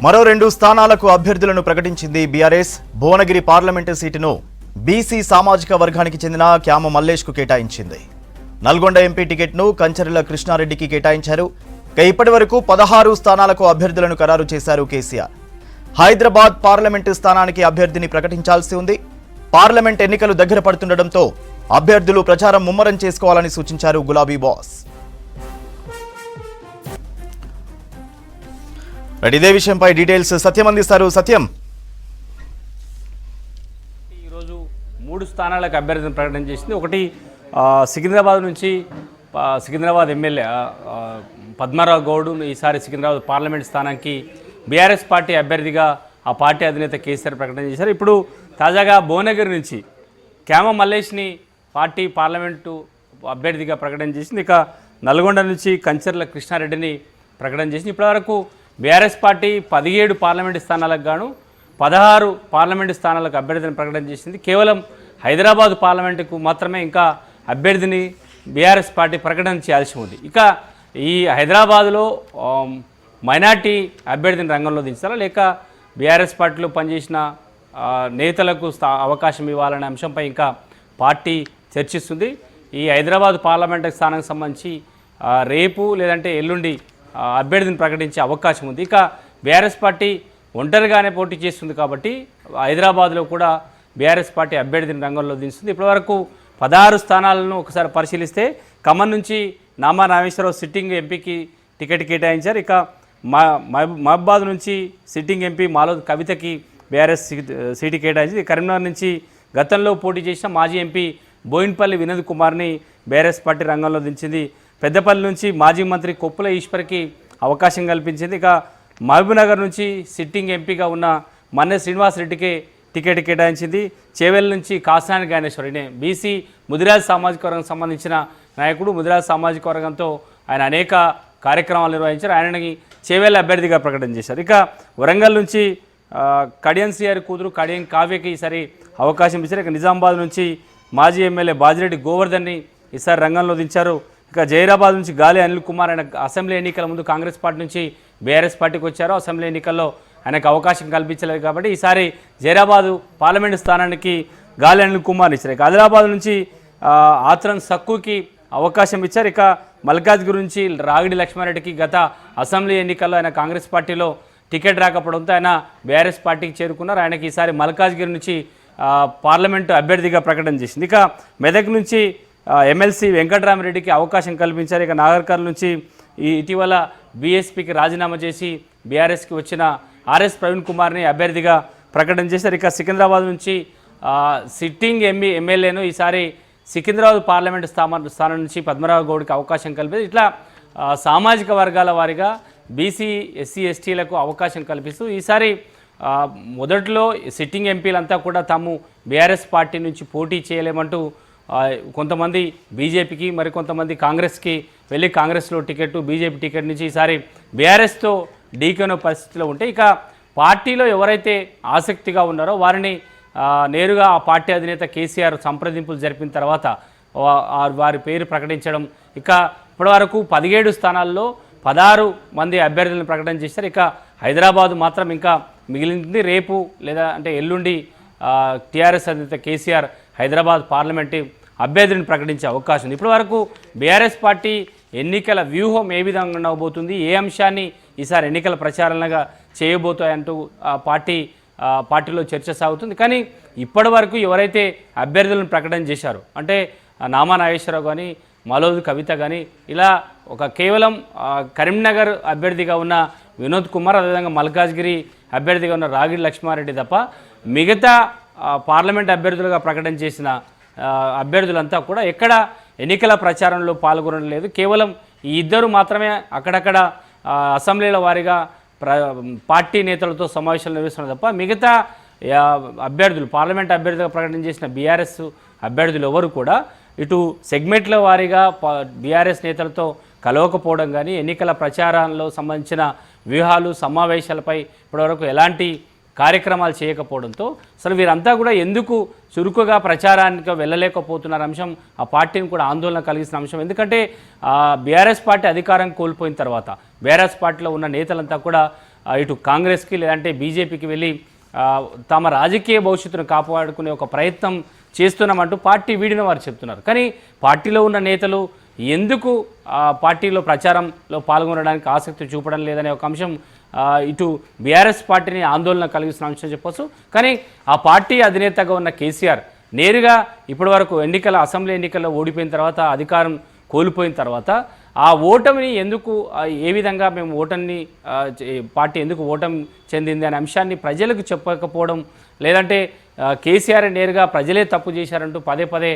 మరో 2 స్థానాలకు అభ్యర్థులను ప్రకటించింది బీఆర్ఎస్. భువనగిరి పార్లమెంటు సీటును బీసీ సామాజిక వర్గానికి చెందిన క్యామ మల్లేష్కు కేటాయించింది. నల్గొండ ఎంపీ టికెట్ను కంచర్ల కృష్ణారెడ్డికి కేటాయించారు. ఇప్పటి వరకు 16 స్థానాలకు అభ్యర్థులను ఖరారు చేశారు కేసీఆర్. హైదరాబాద్ పార్లమెంటు స్థానానికి అభ్యర్థిని ప్రకటించాల్సి ఉంది. పార్లమెంట్ ఎన్నికలు దగ్గర పడుతుండటంతో అభ్యర్థులు ప్రచారం ముమ్మరం చేసుకోవాలని సూచించారు గులాబీ బాస్. ఇదే విషయంపై డీటెయిల్స్ సత్యం అందిస్తారు. సత్యం, ఈరోజు 3 స్థానాలకు అభ్యర్థిని ప్రకటన చేసింది. ఒకటి సికింద్రాబాద్ నుంచి సికింద్రాబాద్ ఎమ్మెల్యే పద్మారావు గౌడ్ ఈసారి సికింద్రాబాద్ పార్లమెంట్ స్థానానికి బీఆర్ఎస్ పార్టీ అభ్యర్థిగా ఆ పార్టీ అధినేత కేసీఆర్ ప్రకటన చేశారు. ఇప్పుడు తాజాగా భువనగిరి నుంచి క్యామ మల్లేష్ని పార్టీ పార్లమెంటు అభ్యర్థిగా ప్రకటన చేసింది. ఇక నల్గొండ నుంచి కంచర్ల కృష్ణారెడ్డిని ప్రకటన చేసింది. ఇప్పటివరకు బీఆర్ఎస్ పార్టీ 17 పార్లమెంటు స్థానాలకు గాను 16 పార్లమెంటు స్థానాలకు అభ్యర్థిని ప్రకటన చేసింది. కేవలం హైదరాబాద్ పార్లమెంటుకు మాత్రమే ఇంకా అభ్యర్థిని బీఆర్ఎస్ పార్టీ ప్రకటన చేయాల్సి ఉంది. ఇక ఈ హైదరాబాద్లో మైనార్టీ అభ్యర్థిని రంగంలో దించాలా లేక బీఆర్ఎస్ పార్టీలో పనిచేసిన నేతలకు అవకాశం ఇవ్వాలనే అంశంపై ఇంకా పార్టీ చర్చిస్తుంది. ఈ హైదరాబాద్ పార్లమెంటు స్థానానికి సంబంధించి రేపు లేదంటే ఎల్లుండి అభ్యర్థిని ప్రకటించే అవకాశం ఉంది. ఇక బీఆర్ఎస్ పార్టీ ఒంటరిగానే పోటీ చేస్తుంది కాబట్టి హైదరాబాద్లో కూడా బీఆర్ఎస్ పార్టీ అభ్యర్థిని రంగంలో దించుతుంది. ఇప్పటివరకు 16 స్థానాలను ఒకసారి పరిశీలిస్తే ఖమ్మం నుంచి నామా నాగేశ్వరరావు సిట్టింగ్ ఎంపీకి టికెట్ కేటాయించారు. ఇక మహబాద్ నుంచి సిట్టింగ్ ఎంపీ మాలో కవితకి బీఆర్ఎస్ సీటు కేటాయించింది. కరీంనగర్ నుంచి గతంలో పోటీ చేసిన మాజీ ఎంపీ బోయిన్పల్లి వినోద్ కుమార్ని బీఆర్ఎస్ పార్టీ రంగంలో దించింది. పెద్దపల్లి నుంచి మాజీ మంత్రి కొప్పుల ఈశ్వర్కి అవకాశం కల్పించింది. ఇక మహబూబ్నగర్ నుంచి సిట్టింగ్ ఎంపీగా ఉన్న మన్నె శ్రీనివాసరెడ్డికి టికెట్ కేటాయించింది. చేవెల్ నుంచి కాసాని జ్ఞానేశ్వరి బీసీ ముదిరాజ్ సామాజిక వర్గం సంబంధించిన నాయకుడు. ముదిరాజ్ సామాజిక వర్గంతో ఆయన అనేక కార్యక్రమాలు నిర్వహించారు. ఆయనకి చేవెల్ అభ్యర్థిగా ప్రకటన చేశారు. ఇక వరంగల్ నుంచి కడియం సిఆర్ కూతురు కడియం కావ్యకి ఈసారి అవకాశం ఇచ్చారు. ఇక నిజామాబాద్ నుంచి మాజీ ఎమ్మెల్యే బాజిరెడ్డి గోవర్ధన్ని ఈసారి రంగంలో దించారు. ఇక జైరాబాద్ నుంచి గాలి అనిల్ కుమార్ ఆయన అసెంబ్లీ ఎన్నికల ముందు కాంగ్రెస్ పార్టీ నుంచి బీఆర్ఎస్ పార్టీకి వచ్చారు. అసెంబ్లీ ఎన్నికల్లో ఆయనకు అవకాశం కల్పించలేదు కాబట్టి ఈసారి జైరాబాదు పార్లమెంటు స్థానానికి గాలి అనిల్ కుమార్ ఇచ్చారు. ఇక ఆదిలాబాద్ నుంచి ఆత్రం సక్కుకి అవకాశం ఇచ్చారు. ఇక మల్కాజ్గిరి నుంచి రాగిడి లక్ష్మారెడ్డికి గత అసెంబ్లీ ఎన్నికల్లో ఆయన కాంగ్రెస్ పార్టీలో టికెట్ రాకపోవడంతో ఆయన బీఆర్ఎస్ పార్టీకి చేరుకున్నారు. ఆయనకి ఈసారి మల్కాజ్గిరి నుంచి పార్లమెంటు అభ్యర్థిగా ప్రకటన చేసింది. ఇక మెదక్ నుంచి ఎమ్మెల్సీ వెంకటరామరెడ్డికి అవకాశం కల్పించారు. ఇక నాగర్కర్నూల్ నుంచి ఇటీవల బీఎస్పీకి రాజీనామా చేసి బీఆర్ఎస్కి వచ్చిన ఆర్ఎస్ ప్రవీణ్ కుమార్ని అభ్యర్థిగా ప్రకటన చేశారు. ఇక సికింద్రాబాద్ నుంచి సిట్టింగ్ ఎమ్మెల్యేను ఈసారి సికింద్రాబాద్ పార్లమెంటు స్థానం నుంచి పద్మరావు గౌడ్కి అవకాశం కల్పించారు. ఇట్లా సామాజిక వర్గాల వారిగా బీసీ ఎస్సీ ఎస్టీలకు అవకాశం కల్పిస్తూ ఈసారి మొదట్లో సిట్టింగ్ ఎంపీలంతా కూడా తాము బీఆర్ఎస్ పార్టీ నుంచి పోటీ చేయలేమంటూ కొంతమంది బీజేపీకి మరికొంతమంది కాంగ్రెస్కి వెళ్ళి కాంగ్రెస్లో టికెట్ బీజేపీ టికెట్ నుంచి ఈసారి బీఆర్ఎస్తో ఢీకొనే పరిస్థితిలో ఉంటే ఇక పార్టీలో ఎవరైతే ఆసక్తిగా ఉన్నారో వారిని నేరుగా ఆ పార్టీ అధినేత కేసీఆర్ సంప్రదింపులు జరిపిన తర్వాత వారి పేరు ప్రకటించడం. ఇక ఇప్పటివరకు 17 స్థానాల్లో 16 మంది అభ్యర్థులను ప్రకటన చేశారు. ఇక హైదరాబాదు మాత్రం ఇంకా మిగిలింది. రేపు లేదా అంటే ఎల్లుండి టీఆర్ఎస్ అధినేత కేసీఆర్ హైదరాబాద్ పార్లమెంటు అభ్యర్థిని ప్రకటించే అవకాశం ఉంది. ఇప్పటివరకు బీఆర్ఎస్ పార్టీ ఎన్నికల వ్యూహం ఏ విధంగా ఉండబోతుంది, ఏ అంశాన్ని ఈసారి ఎన్నికల ప్రచారంగా చేయబోతాయంటూ పార్టీలో చర్చ సాగుతుంది. కానీ ఇప్పటి వరకు ఎవరైతే అభ్యర్థులను ప్రకటన చేశారో అంటే నామా నాగేశ్వరరావు కానీ మాలోజు కవిత కానీ ఇలా ఒక కేవలం కరీంనగర్ అభ్యర్థిగా ఉన్న వినోద్ కుమార్ అదేవిధంగా మల్కాజ్గిరి అభ్యర్థిగా ఉన్న రాగిడి లక్ష్మారెడ్డి తప్ప మిగతా పార్లమెంట్ అభ్యర్థులుగా ప్రకటన చేసిన అభ్యర్థులంతా కూడా ఎక్కడ ఎన్నికల ప్రచారంలో పాల్గొనడం లేదు. కేవలం ఈ ఇద్దరు మాత్రమే అక్కడక్కడ అసెంబ్లీల వారీగా పార్టీ నేతలతో సమావేశాలు నిర్వహిస్తున్నారు తప్ప మిగతా అభ్యర్థులు పార్లమెంట్ అభ్యర్థిగా ప్రకటన చేసిన బీఆర్ఎస్ అభ్యర్థులు ఎవరు కూడా ఇటు సెగ్మెంట్ల వారీగా బీఆర్ఎస్ నేతలతో కలవకపోవడం కానీ ఎన్నికల ప్రచారంలో సంబంధించిన వ్యూహాలు సమావేశాలపై ఇప్పటివరకు ఎలాంటి కార్యక్రమాలు చేయకపోవడంతో అసలు వీరంతా కూడా ఎందుకు చురుకుగా ప్రచారానికి వెళ్ళలేకపోతున్నారు అంశం ఆ పార్టీని కూడా ఆందోళన కలిగిస్తున్న అంశం. ఎందుకంటే బీఆర్ఎస్ పార్టీ అధికారం కోల్పోయిన తర్వాత బీఆర్ఎస్ పార్టీలో ఉన్న నేతలంతా కూడా ఇటు కాంగ్రెస్కి లేదంటే బీజేపీకి వెళ్ళి తమ రాజకీయ భవిష్యత్తును కాపాడుకునే ఒక ప్రయత్నం చేస్తున్నామంటూ పార్టీ వీడిన వారు చెప్తున్నారు. కానీ పార్టీలో ఉన్న నేతలు ఎందుకు పార్టీలో ప్రచారంలో పాల్గొనడానికి ఆసక్తి చూపడం లేదనే ఒక అంశం ఇటు బీఆర్ఎస్ పార్టీని ఆందోళన కలిగిస్తున్న అంశం చెప్పొచ్చు. కానీ ఆ పార్టీ అధినేతగా ఉన్న కేసీఆర్ నేరుగా ఇప్పటివరకు అసెంబ్లీ ఎన్నికల్లో ఓడిపోయిన తర్వాత అధికారం కోల్పోయిన తర్వాత ఆ ఓటమిని ఎందుకు ఏ విధంగా మేము పార్టీ ఎందుకు ఓటమి చెందింది అనే అంశాన్ని ప్రజలకు చెప్పకపోవడం, లేదంటే కేసీఆర్ నేరుగా ప్రజలే తప్పు చేశారంటూ పదే పదే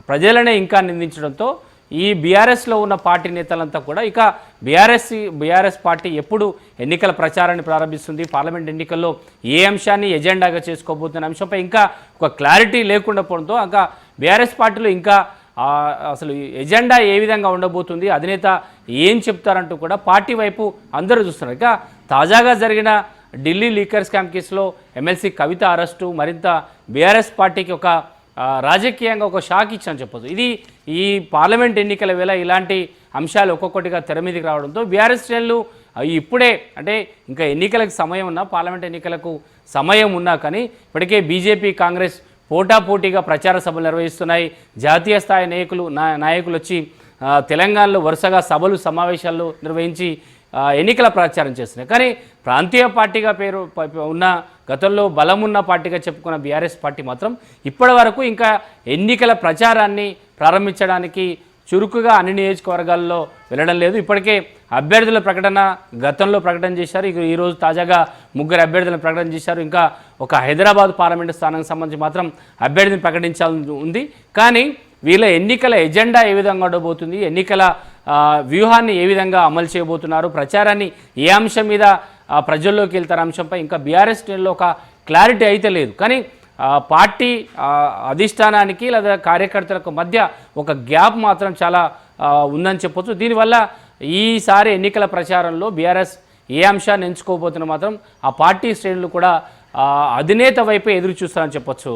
ప్రజలనే ఇంకా నిందించడంతో ఈ బీఆర్ఎస్లో ఉన్న పార్టీ నేతలంతా కూడా ఇక బీఆర్ఎస్ పార్టీ ఎప్పుడు ఎన్నికల ప్రచారాన్ని ప్రారంభిస్తుంది, పార్లమెంట్ ఎన్నికల్లో ఏ అంశాన్ని ఎజెండాగా చేసుకోబోతున్న అంశంపై ఇంకా ఒక క్లారిటీ లేకుండా పోవడంతో ఇంకా బీఆర్ఎస్ పార్టీలో ఇంకా అసలు ఎజెండా ఏ విధంగా ఉండబోతుంది, అధినేత ఏం చెప్తారంటూ కూడా పార్టీ వైపు అందరూ చూస్తున్నారు. ఇక తాజాగా జరిగిన ఢిల్లీ లీకర్ స్కామ్ కేసులో ఎమ్మెల్సీ కవిత అరెస్టు మరింత బీఆర్ఎస్ పార్టీకి ఒక రాజకీయంగా ఒక షాక్ ఇచ్చని చెప్పొచ్చు. ఇది ఈ పార్లమెంట్ ఎన్నికల వేళ ఇలాంటి అంశాలు ఒక్కొక్కటిగా తెర మీదకి రావడంతో బీఆర్ఎస్ శ్రేణులు ఇప్పుడే అంటే ఇంకా ఎన్నికలకు సమయం ఉన్నా, పార్లమెంట్ ఎన్నికలకు సమయం ఉన్నా కానీ ఇప్పటికే బీజేపీ కాంగ్రెస్ పోటాపోటీగా ప్రచార సభలు నిర్వహిస్తున్నాయి. జాతీయ స్థాయి నాయకులు వచ్చి తెలంగాణలో వరుసగా సభలు సమావేశాలు నిర్వహించి ఎన్నికల ప్రచారం చేస్తున్నాయి. కానీ ప్రాంతీయ పార్టీగా పేరు ఉన్న గతంలో బలం ఉన్న పార్టీగా చెప్పుకున్న బీఆర్ఎస్ పార్టీ మాత్రం ఇప్పటి వరకు ఇంకా ఎన్నికల ప్రచారాన్ని ప్రారంభించడానికి చురుకుగా అన్ని నియోజకవర్గాల్లో వెళ్ళడం లేదు. ఇప్పటికే అభ్యర్థుల ప్రకటన గతంలో ప్రకటన చేశారు. ఈరోజు తాజాగా 3 అభ్యర్థులను ప్రకటన చేశారు. ఇంకా ఒక హైదరాబాద్ పార్లమెంటు స్థానానికి సంబంధించి మాత్రం అభ్యర్థిని ప్రకటించాల్సి ఉంది. కానీ వీళ్ళ ఎన్నికల ఎజెండా ఏ విధంగా ఉండబోతుంది, ఎన్నికల వ్యూహాన్ని ఏ విధంగా అమలు చేయబోతున్నారు, ప్రచారాన్ని ఏ అంశం మీద ప్రజల్లోకి వెళ్తారు అంశంపై ఇంకా బీఆర్ఎస్ శ్రేణుల్లో ఒక క్లారిటీ అయితే లేదు. కానీ పార్టీ అధిష్టానానికి లేదా కార్యకర్తలకు మధ్య ఒక గ్యాప్ మాత్రం చాలా ఉందని చెప్పొచ్చు. దీనివల్ల ఈసారి ఎన్నికల ప్రచారంలో బీఆర్ఎస్ ఏ అంశాన్ని ఎంచుకోబోతున్నా మాత్రం ఆ పార్టీ శ్రేణులు కూడా అధినేత వైపే ఎదురు చూస్తారని చెప్పొచ్చు.